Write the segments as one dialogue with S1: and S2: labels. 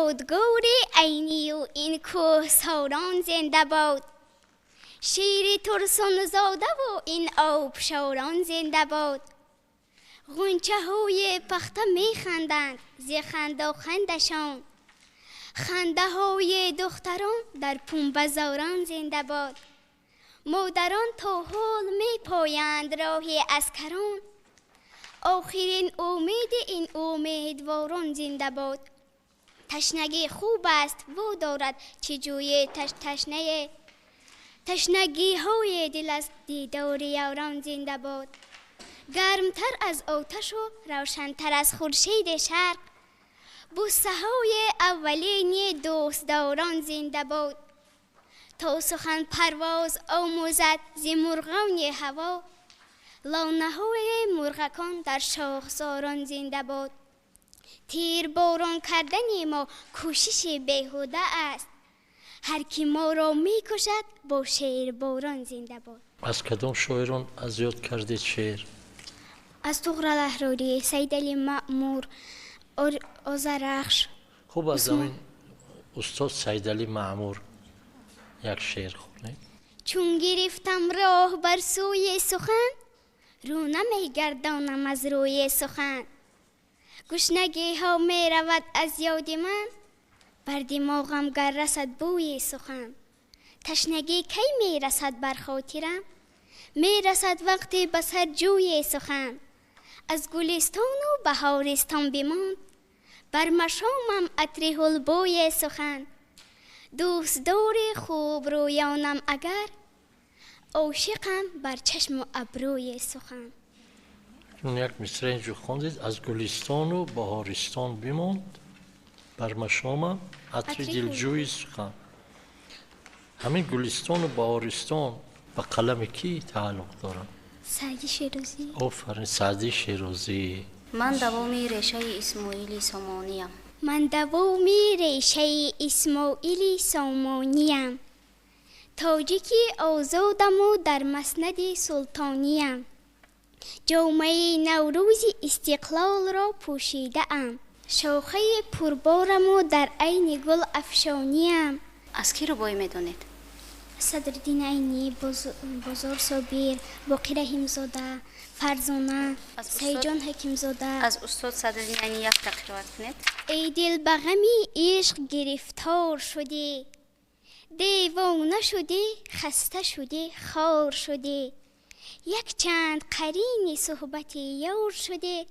S1: یادگار عینی و این کوهساران زنده باد. شیر ترسان زاده و این آبشاران زنده باد. غنچه های پخته می خندند ز خنده و خندشان. خنده های دختران در پنبه‌زاران زنده باد. مادران تا حال می پایند راه اسکران. آخرین امید این امیدواران زنده باد. تشنگی خوب است و دارد چه جوی تشنه. تشنگی های دل از دیدار یاران زنده باد. گرمتر از آتش و روشنتر از خورشید شرق. بوسه های اولین دوستداران زنده باد. تا سخن پرواز آموزد ز مرغان هوا. لانه های مرغکان در شاخساران زنده باد. تیر باران کردن ما کوشش بیهوده است. هر کی ما را می کشد با شیر باران زنده باد.
S2: از کدام شاعران از یاد کردید شعر؟
S1: از طغرل احراری، سید علی مأمور، آذرخش.
S2: خوب از همین استاد سید علی مأمور یک شعر خونید.
S1: چون گرفتم راه بر سوی سخن، رو نمی گردانم از روی سخن. گشنگی ها می رود از یاد من، بر دماغم گر رسد بوی سخن. تشنگی کی می رسد بر خاطرم، می رسد وقتی به سر جوی سخن. از گلستان و بهارستان بماند، بر مشامم عطر حلبوی سخن. دوست دار خوب رویانم اگر، عاشقم بر چشم و ابروی سخن.
S2: چون یک مصرع اینجا خوندید، از گلستان و بهارستان بماند، بر مشامم عطر دلجوی سخن. همین گلستان و بهارستان به قلم کی تعلق دارن؟
S1: سعدی شیرازی.
S2: آفرین، سعدی شیرازی.
S3: من دوامی ریشه اسماعیلی سامانیم.
S1: من دوامی ریشه اسماعیلی سامانیم. تاجیکی آزادم و در مسند سلطانیم. جامعه نوروز استقلال را پوشیده ام. شاخه پربارم و در عین گل افشانیم.
S3: از کی رو بای میدونید؟
S1: صدرالدین عینی، بزرگ صابر، باقی رحیم‌زاده، فرزانه، سیجان حکیم‌زاده.
S3: از استاد صدرالدین عینی یک تقرار کنید.
S1: ای دل به غمی عشق گرفتار شدی، دیوانه شدی، خسته شدی، خار شدی. یک چند قرین صحبت یار شدی،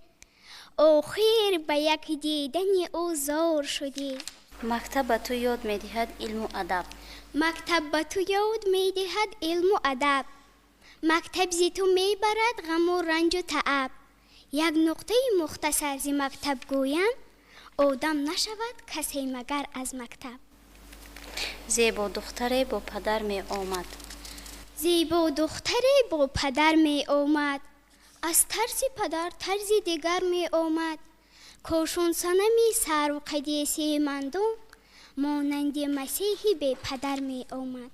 S1: آخر به یک دیدن او زار شدی.
S3: مکتب به تو یاد میدهد علم و ادب.
S1: مکتب به تو یاد میدهد علم و ادب. مکتب زی تو میبرد غم و رنج و تعب. یک نقطه مختصر زی مکتب گویم، آدم نشود کسی مگر از مکتب.
S3: زیبا دختره با پدر می آمد.
S1: زیبا دختره با پدر می آمد. از طرز پدر طرز دیگر می آمد. کاشون سنمی سر و قدیسی مندم، مانند مسیحی به پدر می آمد.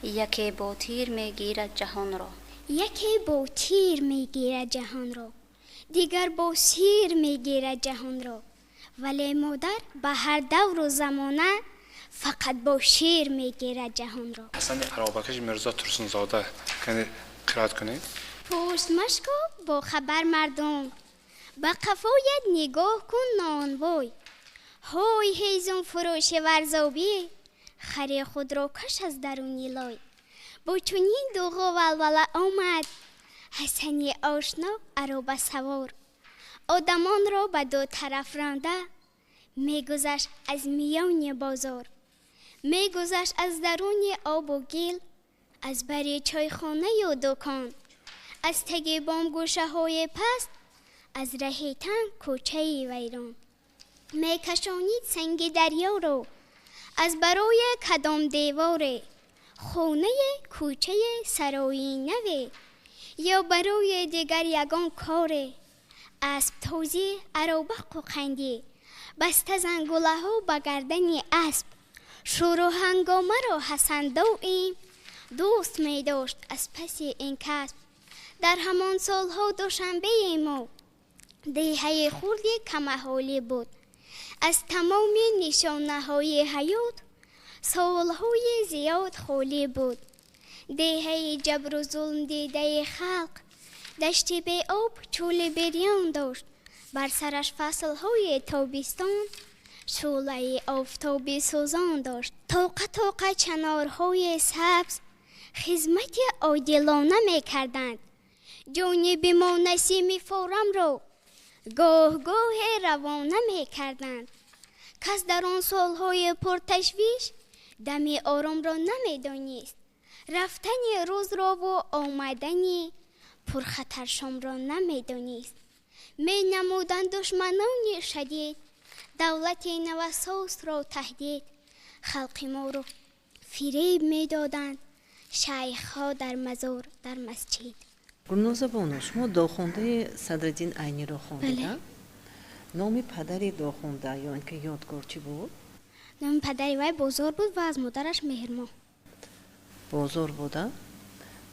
S3: یکی با تیر می گیرد جهان را.
S1: یکی با تیر می گیرد جهان را، دیگر با سیر می گیرد جهان را. ولی مادر به هر دور و زمانه فقط با شیر می گیرد جهان را.
S4: حسن عرابکش مرزا ترسونزاده کنی قرائت کنید.
S1: پشت مشکو با خبر مردم، به قفایت نگاه کن نانوای. های هیزم فروش ورزابی، خری خود را کش از درونی لای. با چنین دوغا ولوله آمد، حسنی آشنا عرابه سوار. آدمان را به دو طرف رانده، میگذشت از میان بازار. میگذشت از درون آب و گل، از بری چایخانه و دکان. از تگ بام گوشه های پست، از ره تنگ کوچه ویران. میکشانید سنگ دریا رو، از برای کدام دیواره. خونه کوچه سرایی نوی، یا برای دیگر یگان کاره. اسب تازی عرابق و خندی، بسته زنگوله ها به گردن اسب. شور و هنگامه را حسن دویم، دوست می داشت از پس این کسب. در همان سالها دوشنبه ما، دیهه خوردی کمحالی بود. از تمام نشانه‌های حیات سالهای زیاد خالی بود. دهه جبر و ظلم دیده خلق دشتی به آب چول بریان داشت. بر سرش فصلهای تابستان شعله آفتابی سوزان داشت. طاقه چنارهای سبز خدمت عادلانه می کردند. جانب ما نسیم فورم را گاه روانه می کردند. کس در آن سالهای پرتشویش دمی آرام را نمی دانست. رفتن روز را و آمدن پرخطر شام را نمی دانست. می نمودند دشمنان شدید دولت نوساز را تهدید. خلق ما را فریب می دادند شیخ ها در مزار در مسجد.
S5: گلنازه بانو شما داخونده صدرالدین عینی را خوندید؟ نام پدری داخونده یا اینکه یادگار چی بود؟
S1: نام پدری وی بازار بود و از مادرش مهرما.
S5: بازار بوده؟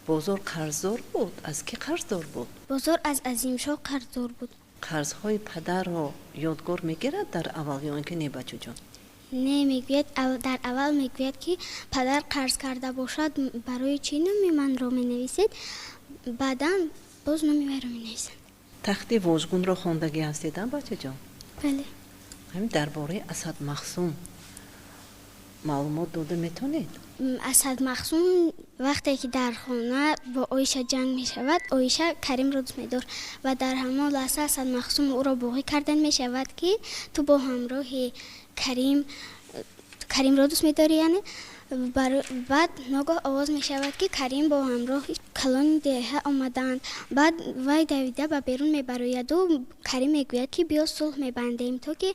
S5: بازار قرضدار بود؟ از کی قرضدار بود؟
S1: بازار از عظیمشاه قرضدار بود.
S5: قرضهای پدر را یادگار میگیرد در اول یا اینکه نه بچه جان؟
S1: نه میگوید در اول میگوید که پدر قرض کرده باشد برای چی نامی من را مینویسید، بعدا باز نامی وی را مینویسند.
S5: تخت واژگون را خواندگی هستید بچه جان؟
S1: بله.
S5: همین درباره اسد مخصوم معلومات داده میتونید؟
S1: اسد مخصوم وقتی که در خانه با آیشه جنگ می شود، آیشه کریم را دوست می دارد و در همان لحظه اسد مخصوم او را باقی کردن می شود که تو با همراه کریم را دوست می داری. یعنی بعد ناگاه آواز می شود که کریم با همراه کلان دهه آمدند. بعد وی دویده به بیرون می براید و کریم می گوید که بیا صلح می بندیم تا که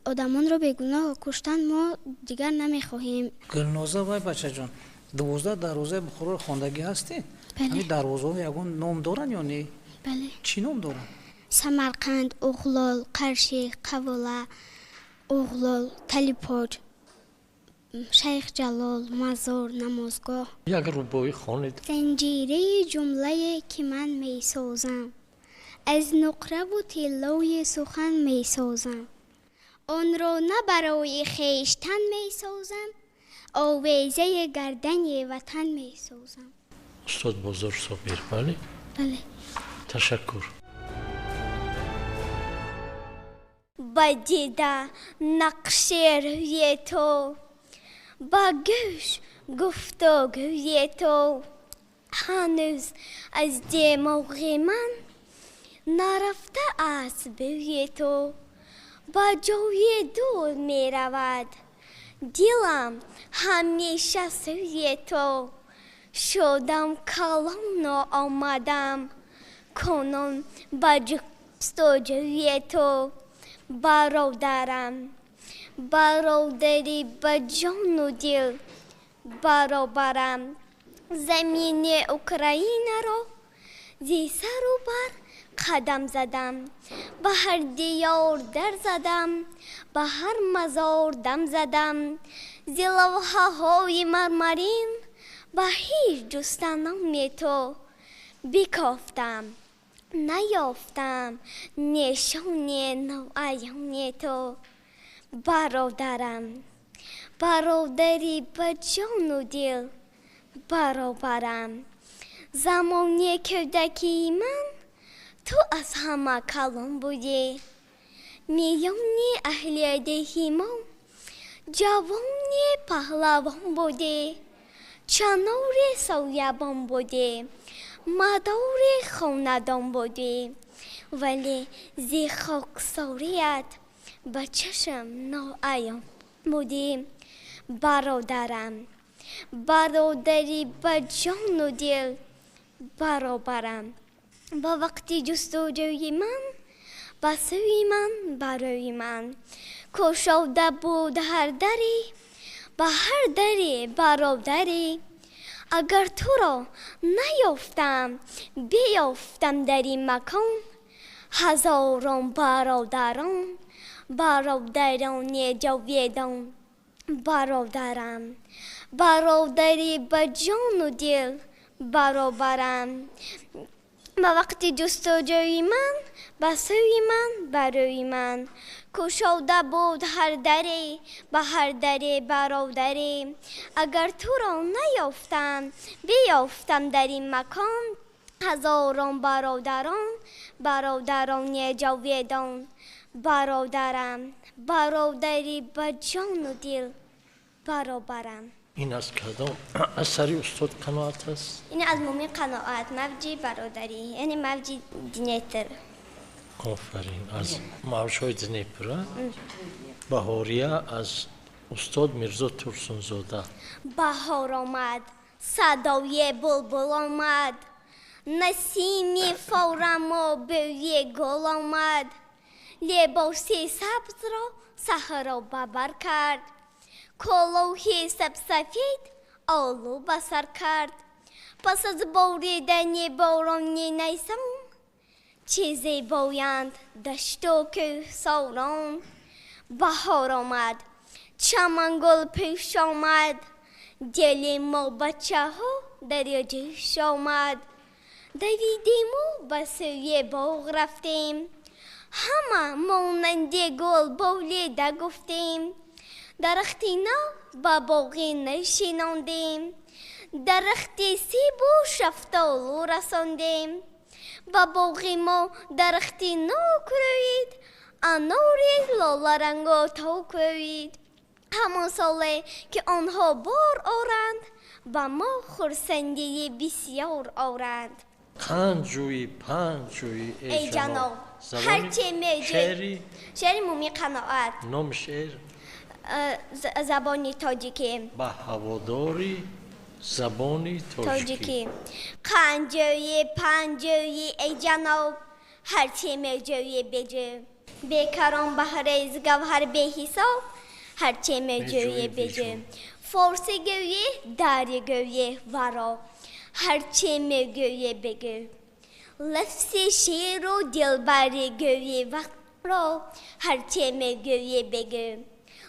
S1: آدمان را به گناه کشتن ما دیگر نمی خواهیم.
S6: گلنازه وای بچه جان 12 دروازه بخاری خواندگی هستید؟
S1: بله.
S6: همین دروازه ها یگان نام دارن یا نه؟
S1: بله.
S6: چی نام دارن؟
S1: سمرقند، اغلال، قرشی، قواله، اغلال، تلیپاج، شیخ جلال، مزار، نمازگاه.
S2: یک ربایی خوانید.
S1: زنجیره جمله که من می سازم، از نقره و تلای سخن می سازم، آن را نه برای خویشتن می سازم، آویزه گردن وطن می سازم.
S2: استاد بازار صابر. بله؟
S1: بله.
S2: تشکر.
S1: با دیده نقش روی تو، با گوش گفتگوی تو، هنوز از دماغ من نرفته است بوی تو. با جوی دور می رود دلم همیشه سوی تو. شدم کلان و آمدم کنون با جستجوی تو. برادرم برادری با جان و دل، برابرم زمین اوکراین را زی سر و بر قدم زدم. به هر دیار در زدم، به هر مزار دم زدم. زی لوحه های مرمرین به هیچ جستنام تو بکافتم، نیافتم نشان نوعیان تو. برادرم برادری به جان و دل، برابرم زمانی کودکی من تو از همه کلان بودی. میانی اهل دهی ما جوانی پهلوان بودی. چنار سویابان بودی، مدار خاندان بودی، ولی زی خاکساریت به چشم ناعیان بودی. برادرم برادری به جان و دل، برابرم با وقتی جستجوی من به سوی من برای من. گشاده بود هر دری، به هر دری برادری. اگر تو را نیافتم بیافتم در این مکان. هزاران برادران، برادران جاویدان. برادرم برادری به جان و دل، برابرم به وقت جستجوی من به سوی من بروی من گشاده بود هر دری به هر دری برادری اگر تو را نیافتم بیافتم در این مکان هزاران برادران جاویدان برادرم برادری به جان و دل برابرم.
S2: این از کدام اثری استاد قناعت است؟
S1: این از مومی قناعت موجی برادری یعنی موجی دینیتر.
S2: آفرین. از موجهای دنیپر بهاریه از استاد میرزا ترسونزاده.
S1: بهار آمد صدای بلبل آمد نسیمی فورم و بوی گل آمد لباسی سبز را صحرا ببر کرد کلاهی سبسفید آلو بسر کرد پس از باریدن باران نیسان چیزی بایند دشت و کوهساران بهار آمد چمن گل پیش آمد دل ما بچه ها در جوش آمد دویدیم و به سوی باغ رفتیم همه مانند گل بالیده گفتیم درختی نو به باغی نشیناندیم درختی سیب و شفتالو رساندیم به باغی ما درختی نو کروید اناری لاله رنگ تو کوید همان ساله که آنها بار آرند به ما خرسندی بسیار آرند.
S2: قند جویی پند جویی
S1: ای جناب هرچی میگی شعر مومی قناعت
S2: نام شعر
S1: زبانی تاجیکی
S2: به هواداری زبانی تاجیکی
S1: قند جویی پند جویی ای جناب هرچی میگی بجو بیکران بهره گوهر به حساب هرچی میگی بجو فارسی گویی دری گویی ورا هرچی میگویی بگو لفظ شیر و دلبری گویی وقت را هرچی میگویی بگو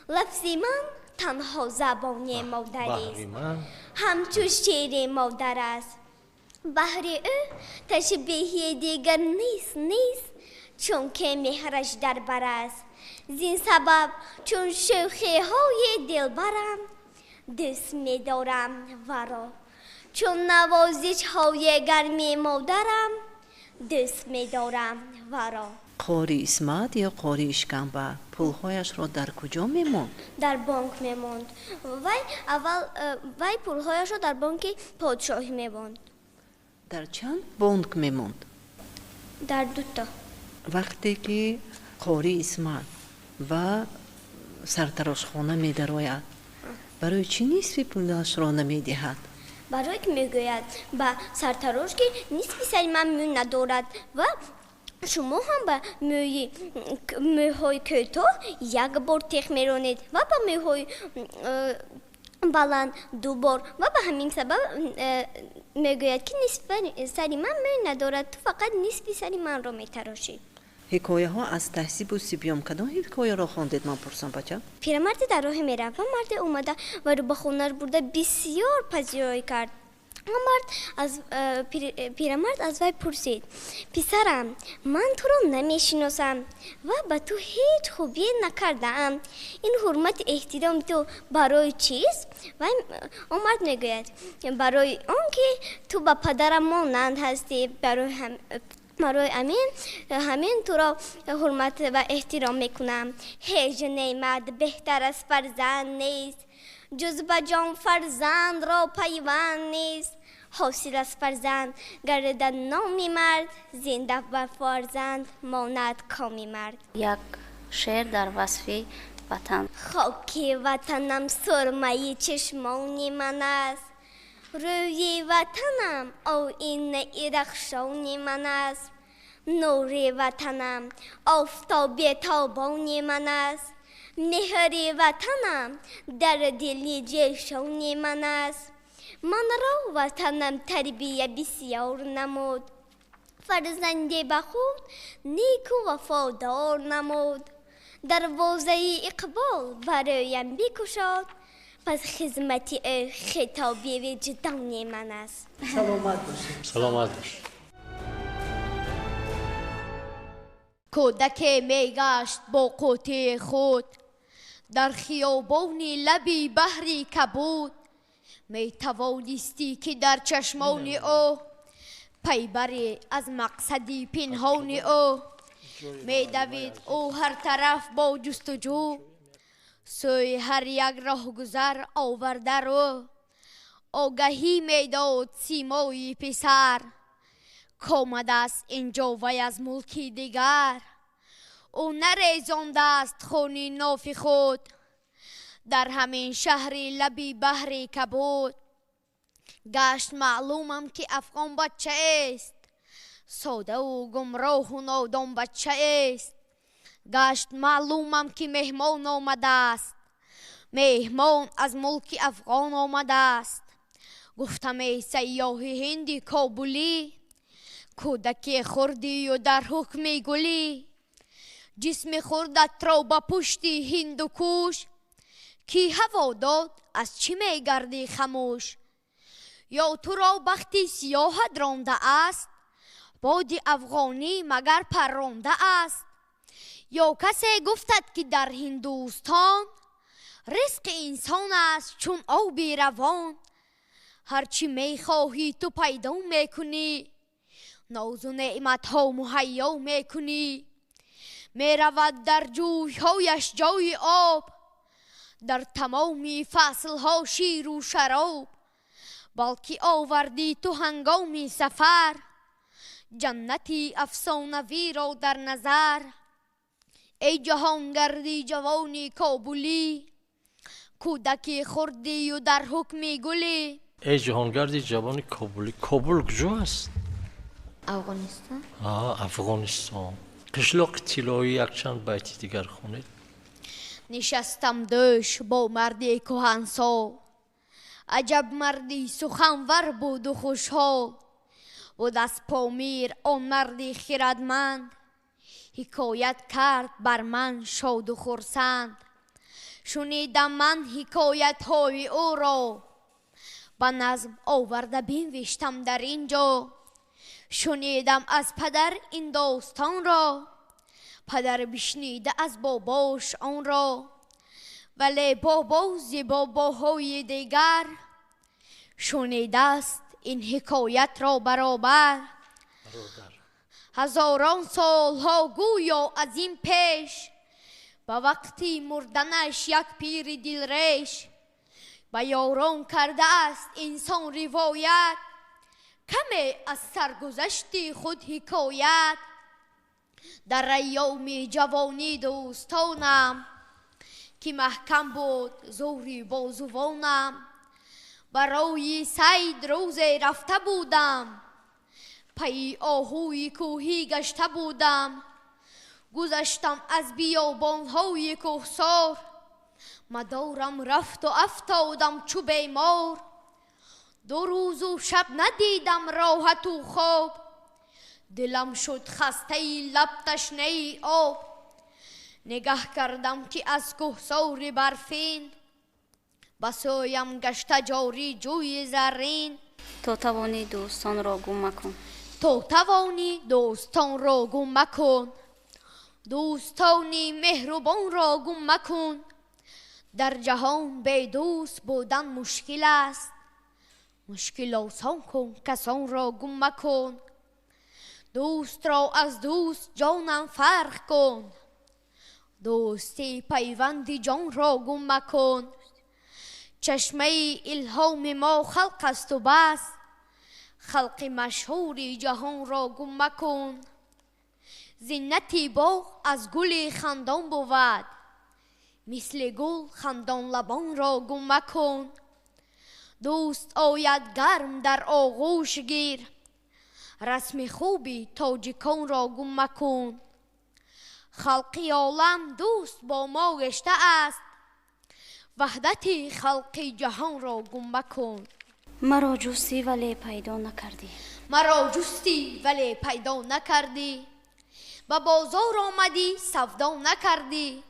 S1: لفظی من تنها زبانی مادری است همچون شیر مادر است بهر او تشبیه دیگر نیست چون که مهرش در بر است زین سبب چون شوخی های دلبرم دوست می‌دارم ورا چون نوازش های گرمی مادرم دوست می‌دارم ورا.
S5: قاری اسمت یا قاری اشکنبه پولهایش را در کجا میموند؟
S1: در بانک میموند. وی پولهایش را در بانک پادشاهی میموند.
S5: در چند بانک میموند؟
S1: در دوتا.
S5: وقتی که قاری اسمت و سرتراشخانه می‌دراید برای چی نصف پولش را نمی‌دهد؟
S1: برای که میگوید با سرتراش که نصف سری من مو ندارد و شما هم با موهای کوتاه یک بار تیغ میرانید و با موهای بلند دو بار و به همین سبب میگوید که نصف سری من مو ندارد تو فقط نصف سری من را میتراشید.
S5: حکایه ها از تهذیب و سیبیام کدام حکایه را خواندید من پرسم بچه؟
S1: پیرمرد در راه میرفت و مرد اومده و رو به خونه برده بسیار پذیرایی کرد. پیرمرد از وی پرسید پسرم من تو رو نمیشناسم و به تو هیچ خوبی نکردم این حرمت احترام تو برای چیست؟ و اون مرد میگوید برای آنکه تو با پدرم مانند هستی برای همین تو را حرمت و احترام میکنم هیچ نعمت بهتر از فرزند نیست جز به جان فرزند را پیوند نیست حاصل از فرزند گردد نامی مرد زنده بر فرزند ماند کامی مرد.
S3: یک شعر در وصف وطن.
S1: خاک وطنم سرمه چشمان من است روی وطنم آیینه رخشان من است نور وطنم آفتاب تابان من است مهر وطنم در دل جشن من است من را وطنم تربیه بسیار نمود فرزند به خود نیک و وفادار نمود دروازه اقبال برایم بگشاد پس خدمت خطابی وجدان من است.
S5: سلامت باشید.
S2: سلامت باشید.
S1: کودک میگشت با قوطی خود در خیابانی لبی بحری کبود. می توانستی که در چشمان او پی بری از مقصدی پنهان او. می دوید او هر طرف با جستجو سوی هر یک راهگذر آورده رو. آگهی می داد سیمای پسر کامده است اینجا وی از ملکی دیگر. او نریزانده است خون ناف خود در همین شهری لبی بحری کبود. گشت معلومم که افغان بچه است ساده و گمراه و نادان بچه است. گشت معلومم که مهمان آمده است مهمان از ملک افغان آمده است. گفتم ای سیاه هندی کابلی کودکی خردی و در حکم گلی. جسم خردت را به پشتی هندو کوش کی هوا داد از چی می گردی خموش. یا تو را بختی سیاهت رانده است باد افغانی مگر پرانده است. یا کسی گفتد که در هندوستان رزق انسان است چون آبی روان. هرچی می خواهی تو پیدا می کنی ناز و نعمت ها مهیا می کنی. می رود در جوی هایش جای آب در تمامی فصل ها شیر و شراب. بلکه آوردی تو هنگام سفر جنتی افسانوی را در نظر. ای جهانگردی جوانی کابلی کودکی خردی و در حکم گلی.
S2: ای جهانگردی جوانی کابلی. کابل کجا است؟
S3: افغانستان.
S2: افغانستان. قشلاق طلایی یک چند بیت دیگر خونید.
S1: نشستم دوش با مردی کهنسال عجب مردی سخنور بود و خوشحال. بود از پامیر آن مردی خردمند حکایت کرد بر من شاد و خرسند. شنیدم من حکایت های او را به نظم آورده بنوشتم در اینجا. شنیدم از پدر این داستان را پدر بشنیده از باباش آن را. ولی بابا ز باباهای دیگر شنیده است این حکایت را برابر. هزاران سالها گویا از این پیش به وقتی مردنش یک پیر دلریش به یاران کرده است انسان روایت کمی از سرگذشت خود حکایت. در ایام جوانی دوستانم که محکم بود زوری بازوانم برای صید روزی رفته بودم پی آهوی کوهی گشته بودم. گذشتم از بیابانهای کوهسار مدارم رفت و افتادم چو بیمار. 2 روز و شب ندیدم راحت و خواب دلم شد خسته لب تشنه آب. نگه کردم که از کوهسار برفین به سویم گشته جاری جوی زرین.
S3: تو توانی دوستان را گم مکن
S1: تو توانی دوستان را گم مکن دوستانی مهربان را گم مکن. در جهان بی دوست بودن مشکل است مشکل آسان کن کسان را گم مکن. دوست را از دوست جانم فرق کن دوستی پیوند جان را گم مکن. چشمه الهام ما خلق است و بس خلق مشهور جهان را گم مکن. زینت باغ از گل خندان بود مثل گل خندان لبان را گم مکن. دوست آید گرم در آغوش گیر رسم خوبی تاجکان را گم مکن. خلق عالم دوست با ما گشته است وحدت خلق جهان را گم مکن.
S3: مرا جستی ولی پیدا نکردی
S1: مرا جستی ولی پیدا نکردی به بازار آمدی سودا نکردی.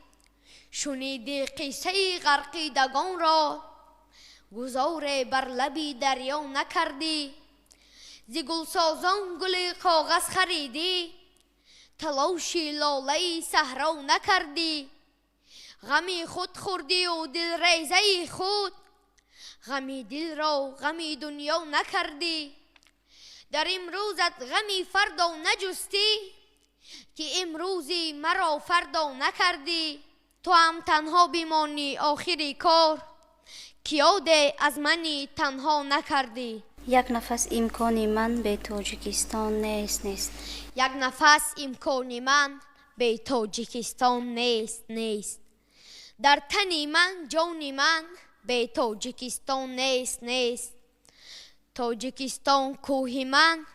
S1: شنیدی قصه غرقیدگان را گذار بر لبی دریا نکردی. ز گلسازان گل کاغذ خریدی
S7: تلاشی لاله صحرا نکردی. غمی خود خوردی و دل ریزه خود، غمی دل را غمی دنیا نکردی. در امروزت غمی فردا نجستی، که امروزی مرا فردا نکردی. تو هم تنها بمانی آخری کار، که یاد از منی تنها نکردی.
S3: یک نفس امکان من به تاجیکستان نیست.
S7: یک نفس امکان من به تاجیکستان نیست. در تن من جان من به تاجیکستان نیست. تاجیکستان کوه من،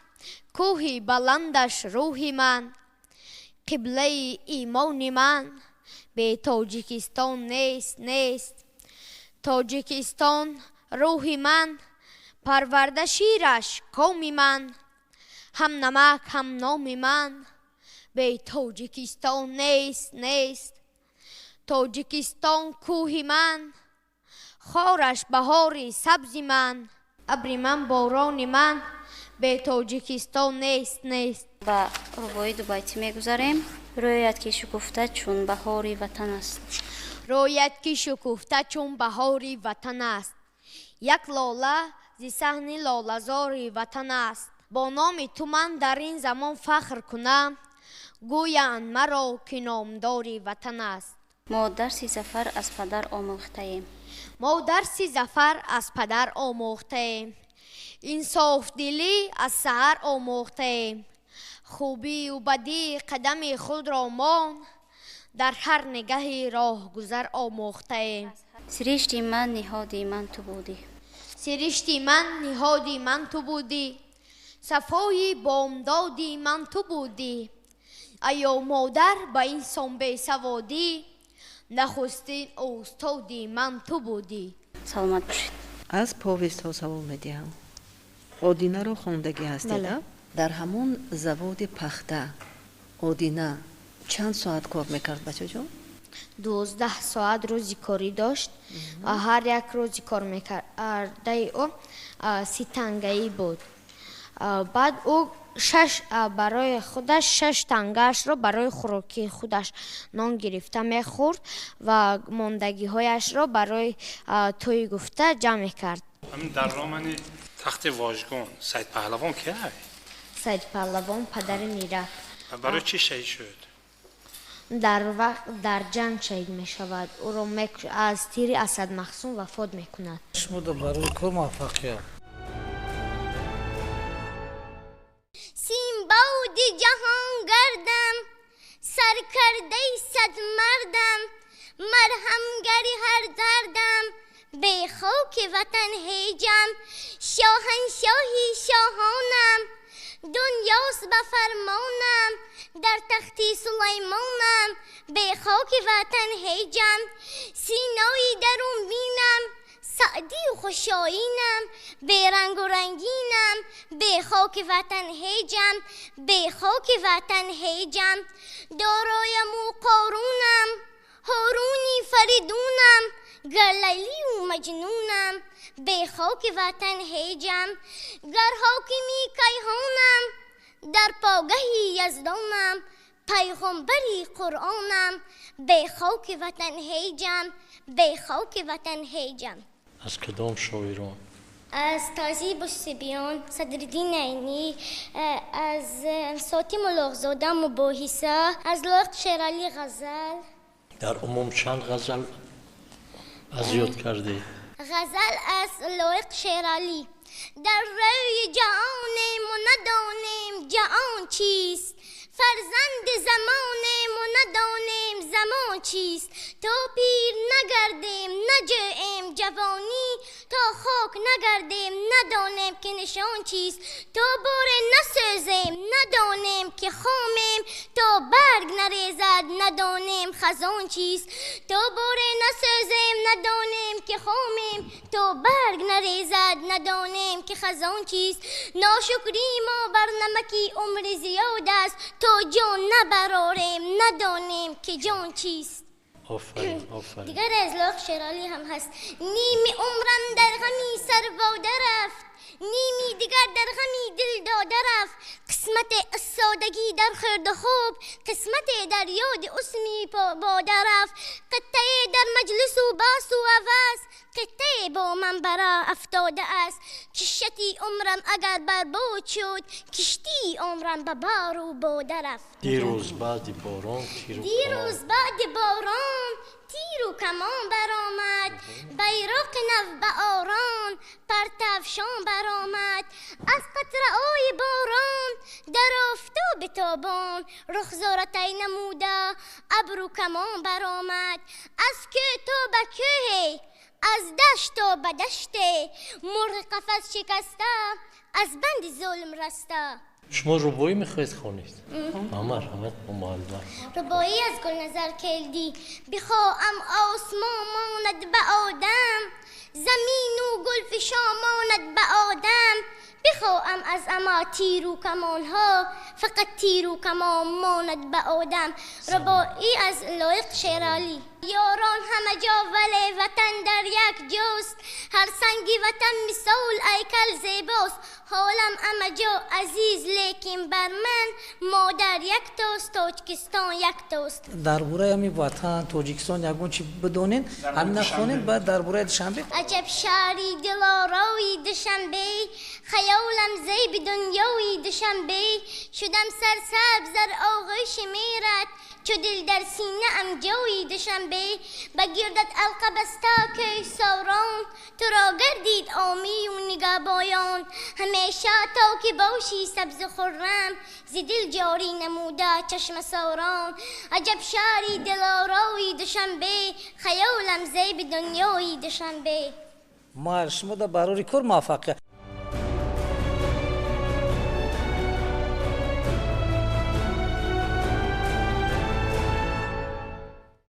S7: کوه بلندش روح من. قبله ایمان من به تاجیکستان نیست. تاجیکستان روح من، پرورده شیرش قوم من. هم نمک هم نام من به تاجیکستان نیست. تاجیکستان کوه من، خارش بهار سبز من. ابر من باران من به تاجیکستان نیست.
S3: با روایی دو بیتی میگذاریم. رویت که شکفته چون بهاری وطن است.
S7: رویت که شکفته چون بهاری وطن است. یک لاله زی صحن لاله‌زاری وطن است. با نام تو من در این زمان فخر کنم، گویند مرا که نامداری وطن است.
S3: ما درس ظفر از پدر آموخته ایم.
S7: ما درس ظفر از پدر آموخته ایم. انصاف دلی از سحر آموخته ایم. خوبی و بدی قدم خود را ما در هر نگه راه گذر آموخته ایم.
S3: سرشتی من نهادی من تو بودی.
S7: سرشتی من نهادی من تو بودی. صفای بامدادی من تو بودی. ایا مادر با این سنبه سوادی، نخستین استادی من تو بودی.
S3: سلامت باشید.
S5: از پویست ها سوال میدیم. آدینه رو خوندگی هستید؟ در همون زواد پخته آدینه چند ساعت کار میکرد بچه جان؟
S7: 12 ساعت روزی کاری داشت. هر یک روزی کار میکرد. او 30 تنگه‌ای بود. بعد او برای خودش 6 تنگه‌اش رو برای خوراکی خودش نان گرفته میخورد و ماندگی هایش رو برای توی گفته جمع کرد.
S4: همین در رامن تخت واژگان سید پهلوان که؟
S7: سید پهلوان پدر میره.
S4: برای چی شهید شد؟
S7: در جنگ شهید می شود. او رو از تیر اسد مخزوم وفات می کند.
S6: شما در برای کار موفقیت.
S1: سیمباد جهان گردم، سرکرده صد مردم. مرهمگری هر دردم، به خاک وطن هیجم. شاهنشاهی شاهانم، دنیاست به فرمانم. در تختی سلیمانم، به خاک وطن هیجم. سینایی درون بینم، سعدی و خوشایینم. به رنگ و رنگینم، به خاک وطن هیجم. به خاک وطن هیجم. دارایم و قارونم، هارونی فریدونم. گر لیلی و مجنونم، به خاک وطن هیجم. گر حاکمی کیهانم، در پاگهی یزدانم. پیغمبری قرآنم، به خاک وطن هیجم. به خاک وطن هیجم.
S2: از کدام شاعران؟
S1: از تهذیب الصبیان صدرالدین عینی، از ساطی ملاغزاده مباحثه، از لایق شیرعلی غزل.
S2: در عموم چند غزل از یاد کرده؟
S1: غزل از لایق شیرعلی. در روی جهانیم و ندانیم جهان چیست. فرزند زمانیم و ندانیم زمان چیست. تا پیر نگردیم نجویم جوانی، تا خاک نگردیم ندانیم که نشان چیست. تا باره نسوزیم ندانیم که خامیم، تا برگ نریزد ندانیم خزان چیست. تا باره نسوزیم ندانیم که خامیم، تا برگ نریزد ندانیم که خزان چیست. ناشکری ما بر نمکی عمر زیاد است، تا جان نبراریم ندانیم که جان چیست.
S2: آفرین.
S1: دیگر از لاغ شیرعلی هم هست. نیمی عمرم در غمی سر واده رفت، نیمی دیگر در غمی دل داده رفت. قسمت قسمت استادگی در خرد و خوب، قسمت در یاد اسمی با درف، قطعه در مجلس و باس و عوض، قطعه با من برا افتاده است. کشتی عمرم اگر بر بود شد، کشتی عمرم به بار و باده رفت.
S2: دیروز بعد باران
S1: تیر و کمان برآمد، بیرق نو به آران پرتفشان برآمد. از قطره‌های باران در آفتاب تابان، رخسارتی نموده ابر و کمان برآمد. از که تا به که، از دشت تا به دشت، مرغ قفس شکسته از بند ظلم رسته.
S2: شما ربایی میخواید خوانید؟ مرحمت با معلم.
S1: ربایی از گل نظر کردی، بخواهم آسمان ماند به آدم، زمین و گل فشان ماند به آدم. بخواهم از اما تیر و کمان ها، فقط تیر و کمان ماند به آدم. ربایی از لایق شیرالی. یاران همه جا ولی وطن در یک جاست، هر سنگی وطن مثال هیکل زیباست. حالم همه جا عزیز لیکن بر من، مادر یک تاست، تاجیکستان یک تاست.
S6: درباره همی وطن تاجیکستان یگون چی بدونین همین نخونین. بعد درباره دوشنبه
S1: عجب شهری دلاراوی دوشنبه، خیالم زیب دنیاوی دوشنبه. شدم سرسبز در آغوش میرت، چو دل در سینه ام جوی دوشنبه. بگیردت القب بستا که سوران، تو را گردید آمی و نگهبایان. همیشه تا که باشی سبز خرم، ز دل جاری نموده چشم سوران. عجب شهری دلاراوی دوشنبه، خیالم زیب دنیای دوشنبه.
S6: ما شما در برای کور موفقیت